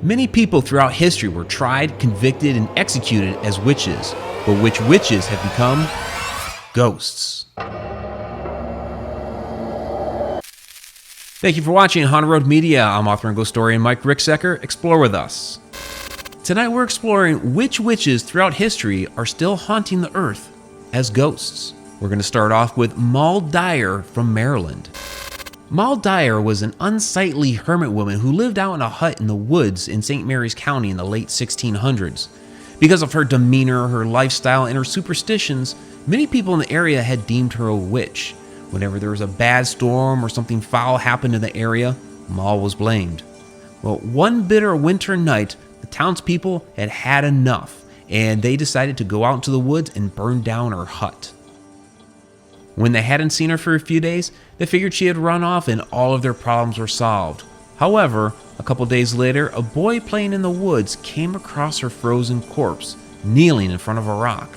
Many people throughout history were tried, convicted, and executed as witches, but which witches have become ghosts? Thank you for watching Haunted Road Media. I'm Hawthorne Ghost Story and Mike Ricksecker. Explore with us. Tonight we're exploring which witches throughout history are still haunting the earth as ghosts. We're going to start off with Moll Dyer from Maryland. Moll Dyer was an unsightly hermit woman who lived out in a hut in the woods in St. Mary's County in the late 1600s. Because of her demeanor, her lifestyle, and her superstitions, many people in the area had deemed her a witch. Whenever there was a bad storm or something foul happened in the area, Moll was blamed. Well, one bitter winter night, the townspeople had had enough, and they decided to go out into the woods and burn down her hut. When they hadn't seen her for a few days, they figured she had run off and all of their problems were solved. However, a couple days later, a boy playing in the woods came across her frozen corpse, kneeling in front of a rock.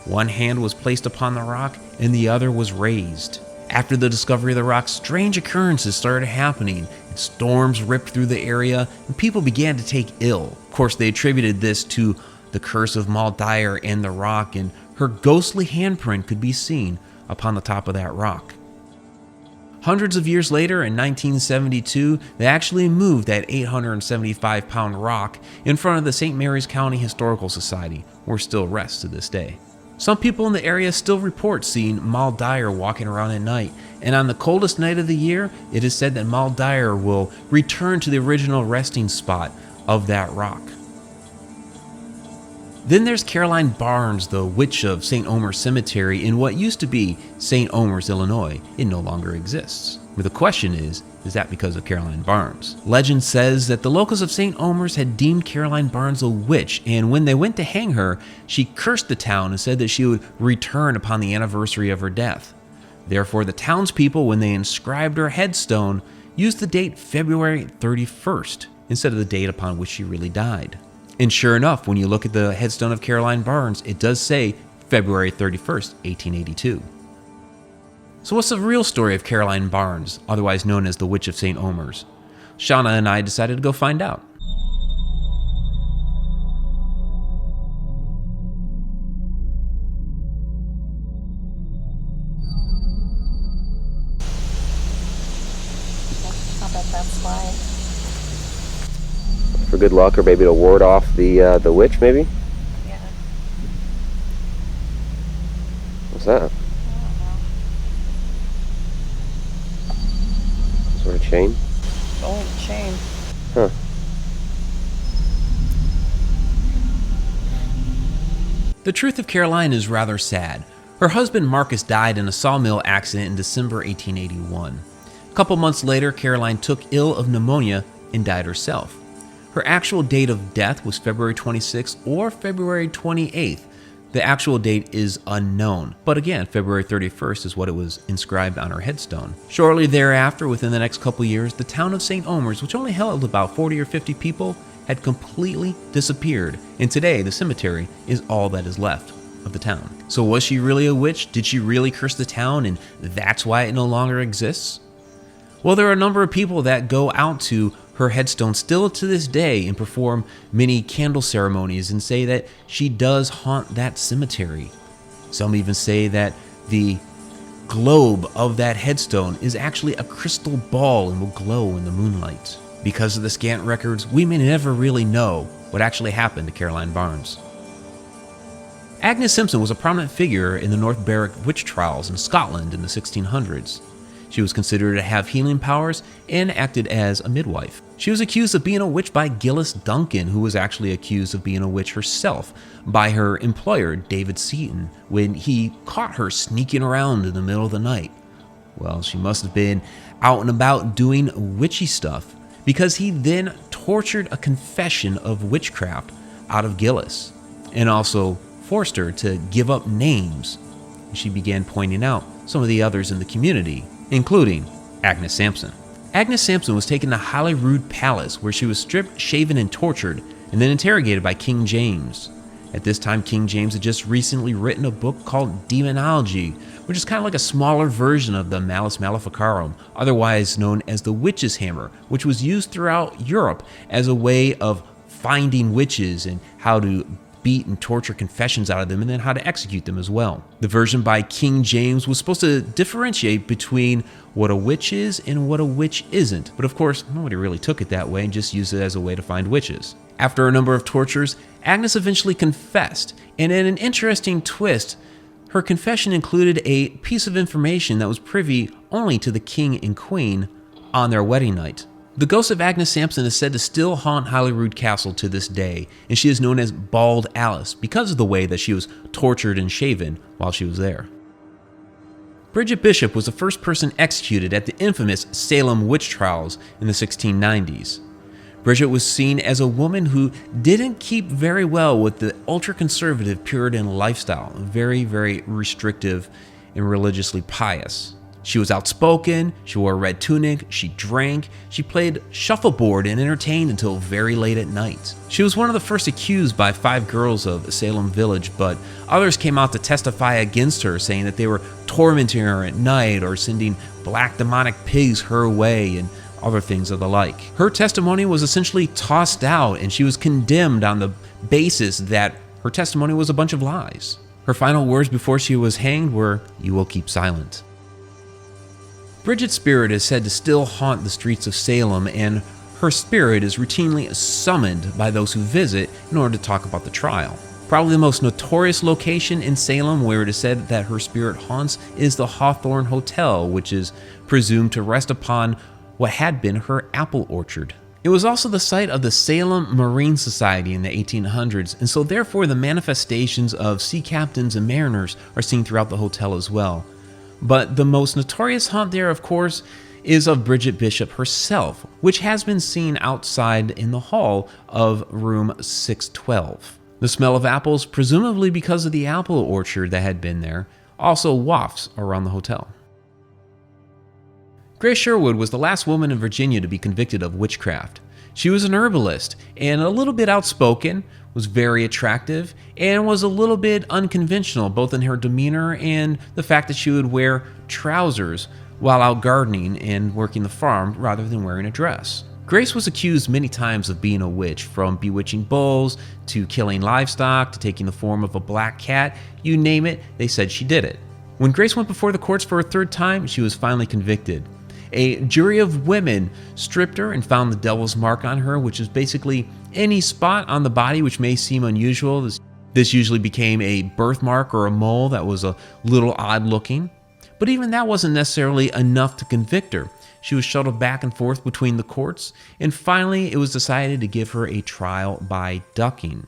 One hand was placed upon the rock and the other was raised. After the discovery of the rock, strange occurrences started happening. Storms ripped through the area and people began to take ill. Of course, they attributed this to the curse of Moll Dyer and the rock, and her ghostly handprint could be seen upon the top of that rock. Hundreds of years later, in 1972, they actually moved that 875-pound rock in front of the St. Mary's County Historical Society, where it still rests to this day. Some people in the area still report seeing Moll Dyer walking around at night, and on the coldest night of the year, it is said that Moll Dyer will return to the original resting spot of that rock. Then there's Caroline Barnes, the witch of St. Omer's Cemetery in what used to be St. Omer's, Illinois. It no longer exists. But the question is that because of Caroline Barnes? Legend says that the locals of St. Omer's had deemed Caroline Barnes a witch, and when they went to hang her, she cursed the town and said that she would return upon the anniversary of her death. Therefore, the townspeople, when they inscribed her headstone, used the date February 31st instead of the date upon which she really died. And sure enough, when you look at the headstone of Caroline Barnes, it does say February 31st, 1882. So what's the real story of Caroline Barnes, otherwise known as the Witch of St. Omer's? Shauna and I decided to go find out. I bet that's why. For good luck, or maybe to ward off the witch, maybe? Yeah. What's that? I don't know. Sort of chain? Old chain. Huh. The truth of Caroline is rather sad. Her husband Marcus died in a sawmill accident in December 1881. A couple months later, Caroline took ill of pneumonia and died herself. Her actual date of death was February 26th or February 28th. The actual date is unknown, but again, February 31st is what it was inscribed on her headstone. Shortly thereafter, within the next couple years, the town of St. Omer's, which only held about 40 or 50 people, had completely disappeared, and today the cemetery is all that is left of the town. So was she really a witch? Did she really curse the town, and that's why it no longer exists? Well, there are a number of people that go out to her headstone still to this day and perform many candle ceremonies and say that she does haunt that cemetery. Some even say that the globe of that headstone is actually a crystal ball and will glow in the moonlight. Because of the scant records, we may never really know what actually happened to Caroline Barnes. Agnes Sampson was a prominent figure in the North Berwick witch trials in Scotland in the 1600s. She was considered to have healing powers and acted as a midwife. She was accused of being a witch by Gillis Duncan, who was actually accused of being a witch herself by her employer, David Seaton, when he caught her sneaking around in the middle of the night. Well, she must have been out and about doing witchy stuff, because he then tortured a confession of witchcraft out of Gillis, and also forced her to give up names. She began pointing out some of the others in the community, including Agnes Sampson. Agnes Sampson was taken to Holyrood Palace, where she was stripped, shaven, and tortured, and then interrogated by King James. At this time, King James had just recently written a book called Demonology, which is kind of like a smaller version of the Malleus Maleficarum, otherwise known as the witch's hammer, which was used throughout Europe as a way of finding witches and how to beat and torture confessions out of them, and then how to execute them as well. The version by King James was supposed to differentiate between what a witch is and what a witch isn't, but of course nobody really took it that way and just used it as a way to find witches. After a number of tortures, Agnes eventually confessed, and in an interesting twist, her confession included a piece of information that was privy only to the king and queen on their wedding night. The ghost of Agnes Sampson is said to still haunt Holyrood Castle to this day, and she is known as Bald Alice because of the way that she was tortured and shaven while she was there. Bridget Bishop was the first person executed at the infamous Salem witch trials in the 1690s. Bridget was seen as a woman who didn't keep very well with the ultra-conservative Puritan lifestyle, very, very restrictive and religiously pious. She was outspoken, she wore a red tunic, she drank, she played shuffleboard and entertained until very late at night. She was one of the first accused by 5 girls of Salem Village, but others came out to testify against her, saying that they were tormenting her at night or sending black demonic pigs her way and other things of the like. Her testimony was essentially tossed out, and she was condemned on the basis that her testimony was a bunch of lies. Her final words before she was hanged were, "You will keep silent." Bridget's spirit is said to still haunt the streets of Salem, and her spirit is routinely summoned by those who visit in order to talk about the trial. Probably the most notorious location in Salem where it is said that her spirit haunts is the Hawthorne Hotel, which is presumed to rest upon what had been her apple orchard. It was also the site of the Salem Marine Society in the 1800s, and so therefore the manifestations of sea captains and mariners are seen throughout the hotel as well. But the most notorious haunt there, of course, is of Bridget Bishop herself, which has been seen outside in the hall of room 612. The smell of apples, presumably because of the apple orchard that had been there, also wafts around the hotel. Grace Sherwood was the last woman in Virginia to be convicted of witchcraft. She was an herbalist and a little bit outspoken, was very attractive, and was a little bit unconventional both in her demeanor and the fact that she would wear trousers while out gardening and working the farm rather than wearing a dress. Grace was accused many times of being a witch, from bewitching bulls to killing livestock to taking the form of a black cat. You name it, they said she did it. When Grace went before the courts for a 3rd time, she was finally convicted. A jury of women stripped her and found the devil's mark on her, which is basically any spot on the body which may seem unusual. This usually became a birthmark or a mole that was a little odd looking. But even that wasn't necessarily enough to convict her. She was shuttled back and forth between the courts, and finally it was decided to give her a trial by ducking.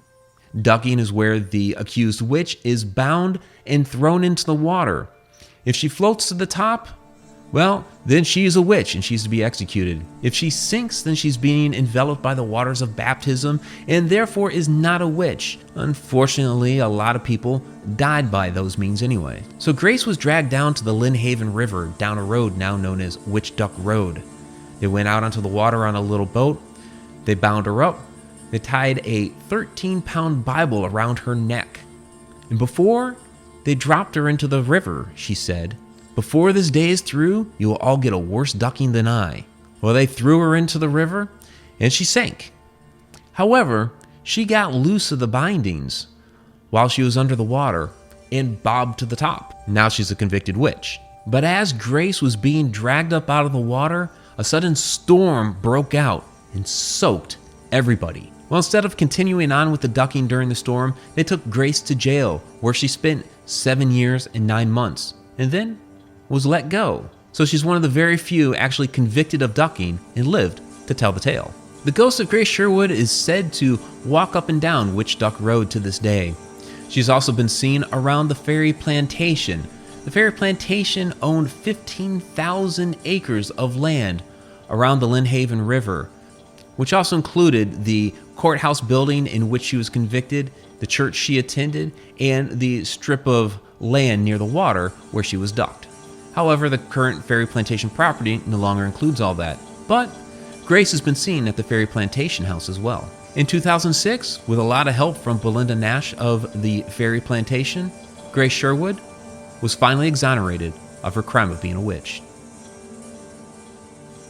Ducking is where the accused witch is bound and thrown into the water. If she floats to the top, well, then she is a witch and she's to be executed. If she sinks, then she's being enveloped by the waters of baptism and therefore is not a witch. Unfortunately, a lot of people died by those means anyway. So Grace was dragged down to the Lynnhaven River, down a road now known as Witch Duck Road. They went out onto the water on a little boat. They bound her up. They tied a 13-pound Bible around her neck. And before they dropped her into the river, she said, "Before this day is through, you will all get a worse ducking than I." Well, they threw her into the river, and she sank. However, she got loose of the bindings while she was under the water and bobbed to the top. Now she's a convicted witch. But as Grace was being dragged up out of the water, a sudden storm broke out and soaked everybody. Well, instead of continuing on with the ducking during the storm, they took Grace to jail, where she spent 7 years and 9 months, and then was let go. So she's one of the very few actually convicted of ducking and lived to tell the tale. The ghost of Grace Sherwood is said to walk up and down Witch Duck Road to this day. She's also been seen around the Ferry Plantation. The Ferry Plantation owned 15,000 acres of land around the Lynnhaven River, which also included the courthouse building in which she was convicted, the church she attended, and the strip of land near the water where she was ducked. However, the current Ferry Plantation property no longer includes all that, but Grace has been seen at the Ferry Plantation house as well. In 2006, with a lot of help from Belinda Nash of the Fairy Plantation, Grace Sherwood was finally exonerated of her crime of being a witch.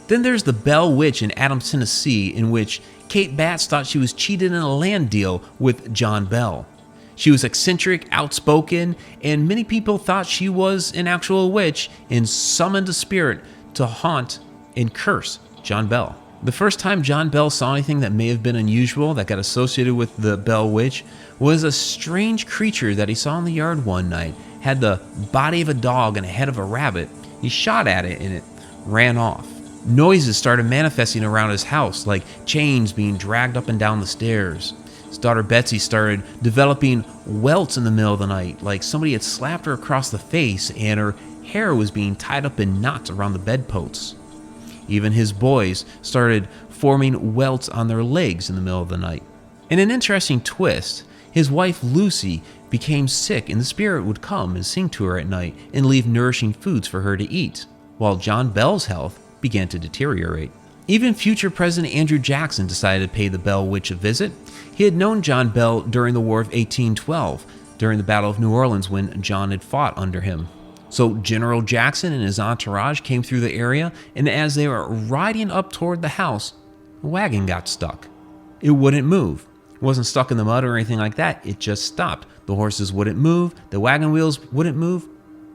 Then there's the Bell Witch in Adams, Tennessee, in which Kate Batts thought she was cheated in a land deal with John Bell. She was eccentric, outspoken, and many people thought she was an actual witch and summoned a spirit to haunt and curse John Bell. The first time John Bell saw anything that may have been unusual that got associated with the Bell Witch was a strange creature that he saw in the yard one night. Had the body of a dog and a head of a rabbit. He shot at it and it ran off. Noises started manifesting around his house, like chains being dragged up and down the stairs. His daughter Betsy started developing welts in the middle of the night, like somebody had slapped her across the face and her hair was being tied up in knots around the bedposts. Even his boys started forming welts on their legs in the middle of the night. In an interesting twist, his wife Lucy became sick and the spirit would come and sing to her at night and leave nourishing foods for her to eat, while John Bell's health began to deteriorate. Even future President Andrew Jackson decided to pay the Bell Witch a visit. He had known John Bell during the War of 1812, during the Battle of New Orleans when John had fought under him. So General Jackson and his entourage came through the area, and as they were riding up toward the house, a wagon got stuck. It wouldn't move. It wasn't stuck in the mud or anything like that. It just stopped. The horses wouldn't move. The wagon wheels wouldn't move.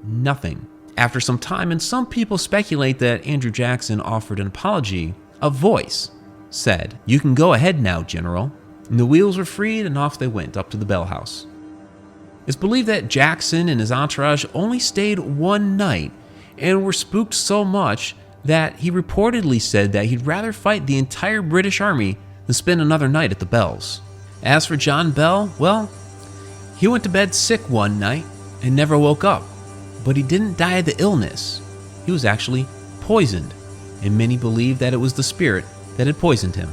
Nothing. After some time, and some people speculate that Andrew Jackson offered an apology, a voice said, "You can go ahead now, General." And the wheels were freed and off they went up to the Bell House. It's believed that Jackson and his entourage only stayed one night and were spooked so much that he reportedly said that he'd rather fight the entire British Army than spend another night at the Bells. As for John Bell, well, he went to bed sick one night and never woke up. But he didn't die of the illness. He was actually poisoned, and many believe that it was the spirit that had poisoned him.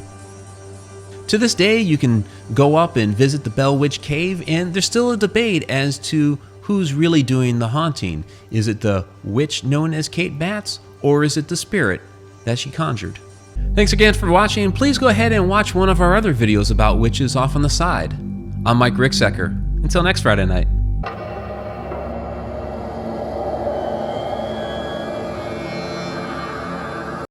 To this day, you can go up and visit the Bell Witch Cave, and there's still a debate as to who's really doing the haunting. Is it the witch known as Kate Batts, or is it the spirit that she conjured? Thanks again for watching. Please go ahead and watch one of our other videos about witches off on the side. I'm Mike Ricksecker. Until next Friday night.